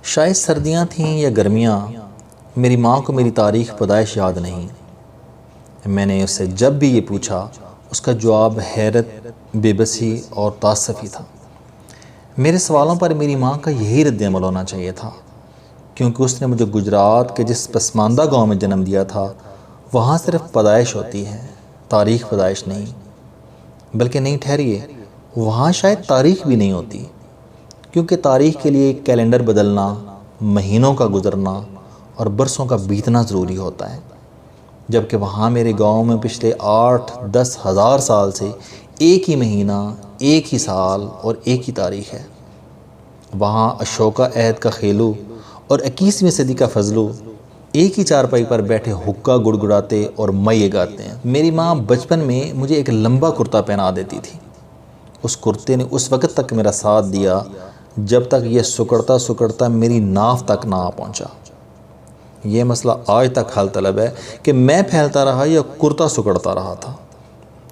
شاید سردیاں تھیں یا گرمیاں، میری ماں کو میری تاریخ پیدائش یاد نہیں۔ میں نے اس سے جب بھی یہ پوچھا، اس کا جواب حیرت، بے بسی اور تعصفی تھا۔ میرے سوالوں پر میری ماں کا یہی رد عمل ہونا چاہیے تھا، کیونکہ اس نے مجھے گجرات کے جس پسماندہ گاؤں میں جنم دیا تھا، وہاں صرف پیدائش ہوتی ہے، تاریخ پیدائش نہیں۔ بلکہ نہیں، ٹھہریے، وہاں شاید تاریخ بھی نہیں ہوتی، کیونکہ تاریخ کے لیے کیلنڈر بدلنا، مہینوں کا گزرنا اور برسوں کا بیتنا ضروری ہوتا ہے، جبکہ وہاں میرے گاؤں میں پچھلے 8-10 ہزار سال سے ایک ہی مہینہ، ایک ہی سال اور ایک ہی تاریخ ہے۔ وہاں اشوکا عہد کا خیلو اور 21ویں صدی کا فضلو ایک ہی چارپائی پر بیٹھے حقہ گڑگڑاتے اور مئے گاتے ہیں۔ میری ماں بچپن میں مجھے ایک لمبا کرتا پہنا دیتی تھی۔ اس کرتے نے اس وقت تک میرا ساتھ دیا جب تک یہ سکڑتا میری ناف تک نہ آ پہنچا۔ یہ مسئلہ آج تک حل طلب ہے کہ میں پھیلتا رہا یا کرتا سکڑتا رہا تھا۔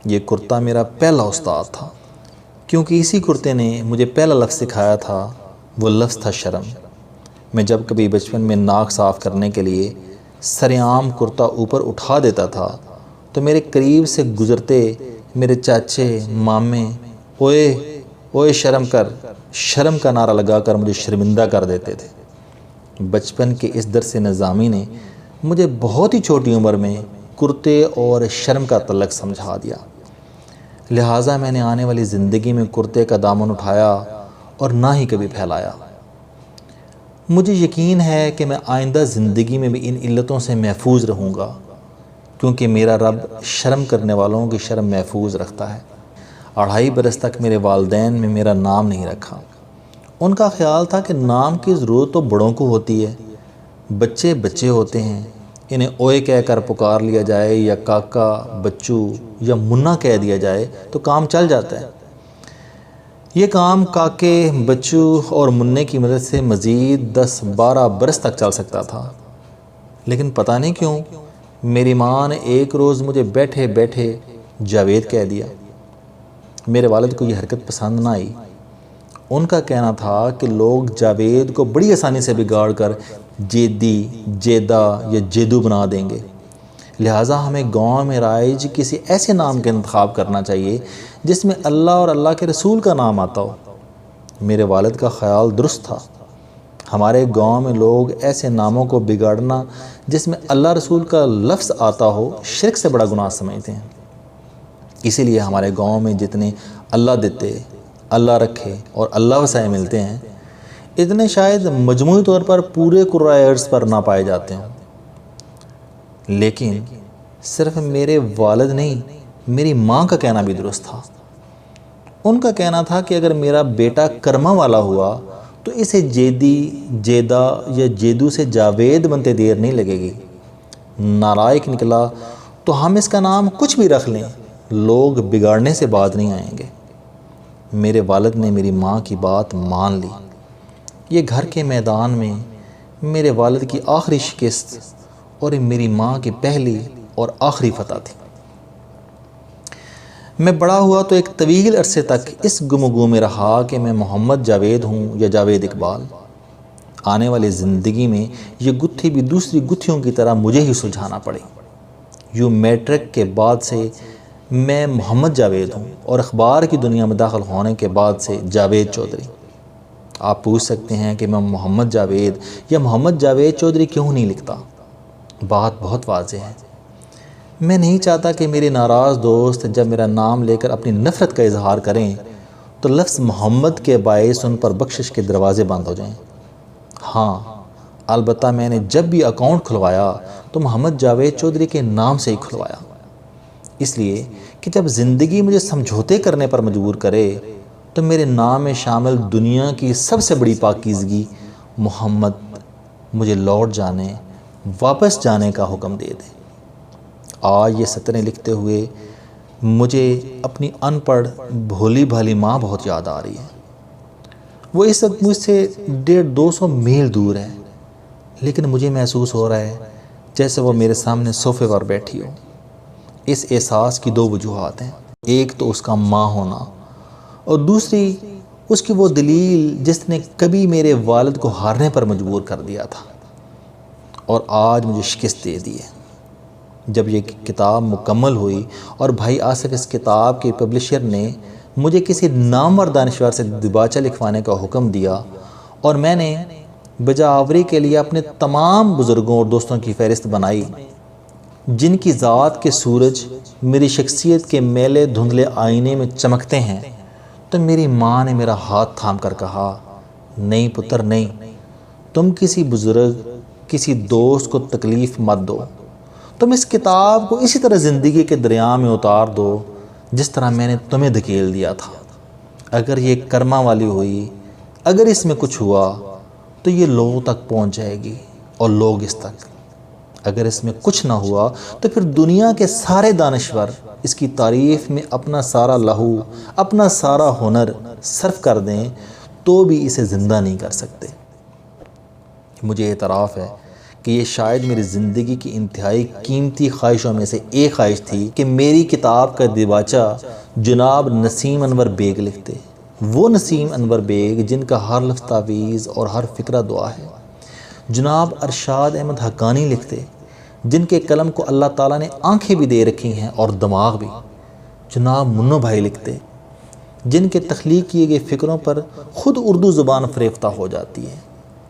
یہ کرتا میرا پہلا استاد تھا، کیونکہ اسی کرتے نے مجھے پہلا لفظ سکھایا تھا، وہ لفظ تھا شرم۔ میں جب کبھی بچپن میں ناک صاف کرنے کے لیے سرعام کرتا اوپر اٹھا دیتا تھا تو میرے قریب سے گزرتے میرے چاچے، مامے اوئے شرم کا نعرہ لگا کر مجھے شرمندہ کر دیتے تھے۔ بچپن کے اس درس نظامی نے مجھے بہت ہی چھوٹی عمر میں کرتے اور شرم کا تعلق سمجھا دیا، لہٰذا میں نے آنے والی زندگی میں کرتے کا دامن اٹھایا اور نہ ہی کبھی پھیلایا۔ مجھے یقین ہے کہ میں آئندہ زندگی میں بھی ان علتوں سے محفوظ رہوں گا، کیونکہ میرا رب شرم کرنے والوں کی شرم محفوظ رکھتا ہے۔ 2.5 برس تک میرے والدین میں میرا نام نہیں رکھا۔ ان کا خیال تھا کہ نام کی ضرورت تو بڑوں کو ہوتی ہے، بچے ہوتے ہیں، انہیں اوئے کہہ کر پکار لیا جائے یا کاکا، بچو یا منا کہہ دیا جائے تو کام چل جاتا ہے۔ یہ کام کاکے، بچو اور مننے کی مدد سے مزید 10-12 برس تک چل سکتا تھا، لیکن پتہ نہیں کیوں میری ماں نے ایک روز مجھے بیٹھے بیٹھے جاوید کہہ دیا۔ میرے والد کو یہ حرکت پسند نہ آئی۔ ان کا کہنا تھا کہ لوگ جاوید کو بڑی آسانی سے بگاڑ کر جیدی، جیدہ یا جیدو بنا دیں گے، لہٰذا ہمیں گاؤں میں رائج کسی ایسے نام کا انتخاب کرنا چاہیے جس میں اللہ اور اللہ کے رسول کا نام آتا ہو۔ میرے والد کا خیال درست تھا۔ ہمارے گاؤں میں لوگ ایسے ناموں کو بگاڑنا جس میں اللہ رسول کا لفظ آتا ہو شرک سے بڑا گناہ سمجھتے ہیں۔ اسی لیے ہمارے گاؤں میں جتنے اللہ دیتے، اللہ رکھے اور اللہ وسائے ملتے ہیں، اتنے شاید مجموعی طور پر پورے قرۂ ارض پر نہ پائے جاتے ہیں۔ لیکن صرف میرے والد نہیں، میری ماں کا کہنا بھی درست تھا۔ ان کا کہنا تھا کہ اگر میرا بیٹا کرما والا ہوا تو اسے جیدی، جیدہ یا جیدو سے جاوید بنتے دیر نہیں لگے گی۔ نالائق نکلا تو ہم اس کا نام کچھ بھی رکھ لیں، لوگ بگاڑنے سے باز نہیں آئیں گے۔ میرے والد نے میری ماں کی بات مان لی۔ یہ گھر کے میدان میں میرے والد کی آخری شکست اور میری ماں کی پہلی اور آخری فتح تھی۔ میں بڑا ہوا تو ایک طویل عرصے تک اس گم و گو میں رہا کہ میں محمد جاوید ہوں یا جاوید اقبال۔ آنے والی زندگی میں یہ گتھی بھی دوسری گتھیوں کی طرح مجھے ہی سلجھانا پڑی۔ یوں میٹرک کے بعد سے میں محمد جاوید ہوں اور اخبار کی دنیا میں داخل ہونے کے بعد سے جاوید چودھری۔ آپ پوچھ سکتے ہیں کہ میں محمد جاوید یا محمد جاوید چودھری کیوں نہیں لکھتا؟ بات بہت واضح ہے۔ میں نہیں چاہتا کہ میرے ناراض دوست جب میرا نام لے کر اپنی نفرت کا اظہار کریں تو لفظ محمد کے باعث ان پر بخشش کے دروازے بند ہو جائیں۔ ہاں، البتہ میں نے جب بھی اکاؤنٹ کھلوایا تو محمد جاوید چودھری کے نام سے ہی کھلوایا، اس لیے کہ جب زندگی مجھے سمجھوتے کرنے پر مجبور کرے تو میرے نام میں شامل دنیا کی سب سے بڑی پاکیزگی محمد مجھے لوٹ جانے، واپس جانے کا حکم دے دے۔ آج یہ سطریں لکھتے ہوئے مجھے اپنی ان پڑھ بھولی بھالی ماں بہت یاد آ رہی ہے۔ وہ اس وقت مجھ سے 150-200 میل دور ہے، لیکن مجھے محسوس ہو رہا ہے جیسے وہ میرے سامنے صوفے پر بیٹھی ہو۔ اس احساس کی 2 وجوہات ہیں، ایک تو اس کا ماں ہونا اور دوسری اس کی وہ دلیل جس نے کبھی میرے والد کو ہارنے پر مجبور کر دیا تھا اور آج مجھے شکست دے دی ہے۔ جب یہ کتاب مکمل ہوئی اور بھائی آصف اس کتاب کے پبلشر نے مجھے کسی نامور دانشور سے دیباچہ لکھوانے کا حکم دیا اور میں نے بجاوری کے لیے اپنے تمام بزرگوں اور دوستوں کی فہرست بنائی جن کی ذات کے سورج میری شخصیت کے میلے دھندلے آئینے میں چمکتے ہیں، تو میری ماں نے میرا ہاتھ تھام کر کہا، نہیں پتر نہیں، تم کسی بزرگ کسی دوست کو تکلیف مت دو، تم اس کتاب کو اسی طرح زندگی کے دریا میں اتار دو جس طرح میں نے تمہیں دھکیل دیا تھا۔ اگر یہ کرما والی ہوئی، اگر اس میں کچھ ہوا تو یہ لوگوں تک پہنچ جائے گی اور لوگ اس تک۔ اگر اس میں کچھ نہ ہوا تو پھر دنیا کے سارے دانشور اس کی تعریف میں اپنا سارا لہو، اپنا سارا ہنر صرف کر دیں تو بھی اسے زندہ نہیں کر سکتے۔ مجھے اعتراف ہے کہ یہ شاید میری زندگی کی انتہائی قیمتی خواہشوں میں سے ایک خواہش تھی کہ میری کتاب کا دیباچہ جناب نسیم انور بیگ لکھتے، وہ نسیم انور بیگ جن کا ہر لفظ تعویذ اور ہر فکرہ دعا ہے، جناب ارشاد احمد حقانی لکھتے جن کے قلم کو اللہ تعالیٰ نے آنکھیں بھی دے رکھی ہیں اور دماغ بھی، جناب منو بھائی لکھتے جن کے تخلیق کیے گئے فکروں پر خود اردو زبان فریفتہ ہو جاتی ہے،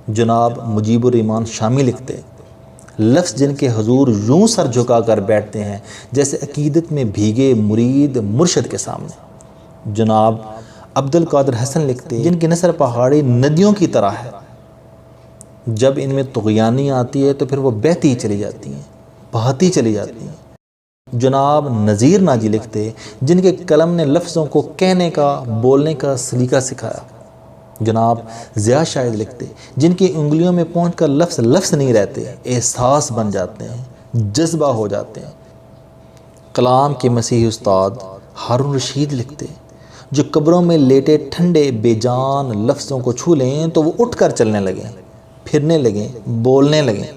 جناب مجیب الرحمان شامی لکھتے لفظ جن کے حضور یوں سر جھکا کر بیٹھتے ہیں جیسے عقیدت میں بھیگے مرید مرشد کے سامنے، جناب عبد القادر حسن لکھتے جن کی نثر پہاڑی ندیوں کی طرح ہے، جب ان میں طغیانی آتی ہے تو پھر وہ بہتی چلی جاتی ہیں، بہتی چلی جاتی ہیں، جناب نذیر ناجی لکھتے جن کے قلم نے لفظوں کو کہنے کا بولنے کا سلیقہ سکھایا، جناب ضیاء شاہد لکھتے جن کی انگلیوں میں پہنچ کر لفظ لفظ نہیں رہتے، احساس بن جاتے ہیں، جذبہ ہو جاتے ہیں، کلام کے مسیحی استاد ہارون رشید لکھتے جو قبروں میں لیٹے ٹھنڈے بے جان لفظوں کو چھو لیں تو وہ اٹھ کر چلنے لگیں، پھرنے لگیں، بولنے لگیں،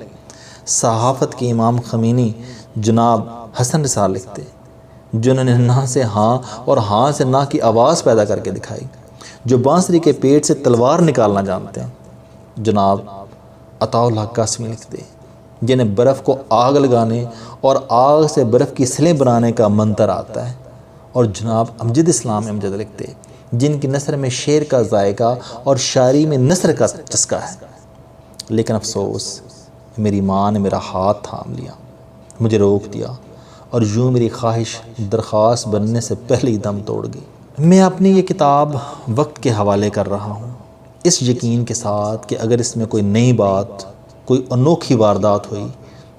صحافت کے امام خمینی جناب حسن رسال لکھتے جنہوں نے نہ سے ہاں اور ہاں سے نہ کی آواز پیدا کر کے دکھائی، جو بانسری کے پیٹ سے تلوار نکالنا جانتے ہیں، جناب عطا اللہ قاسمی لکھتے جنہیں برف کو آگ لگانے اور آگ سے برف کی سلیں بنانے کا منتر آتا ہے، اور جناب امجد اسلام امجد لکھتے جن کی نثر میں شعر کا ذائقہ اور شاعری میں نثر کا چسکا ہے۔ لیکن افسوس میری ماں نے میرا ہاتھ تھام لیا، مجھے روک دیا اور یوں میری خواہش درخواست بننے سے پہلے ہی دم توڑ گئی۔ میں اپنی یہ کتاب وقت کے حوالے کر رہا ہوں، اس یقین کے ساتھ کہ اگر اس میں کوئی نئی بات، کوئی انوکھی واردات ہوئی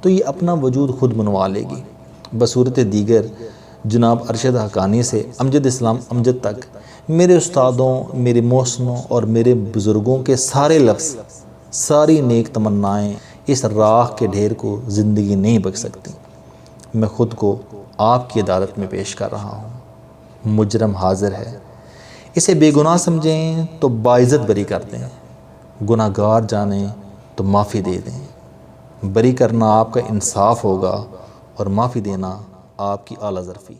تو یہ اپنا وجود خود منوا لے گی۔ بصورت دیگر جناب ارشد حقانی سے امجد اسلام امجد تک میرے استادوں، میرے محسنوں اور میرے بزرگوں کے سارے لفظ، ساری نیک تمنائیں اس راکھ کے ڈھیر کو زندگی نہیں بخش سکتی۔ میں خود کو آپ کی عدالت میں پیش کر رہا ہوں، مجرم حاضر ہے، اسے بے گناہ سمجھیں تو باعزت بری کر دیں، گناہ گار جانیں تو معافی دے دیں۔ بری کرنا آپ کا انصاف ہوگا اور معافی دینا آپ کی اعلیٰ ظرفی۔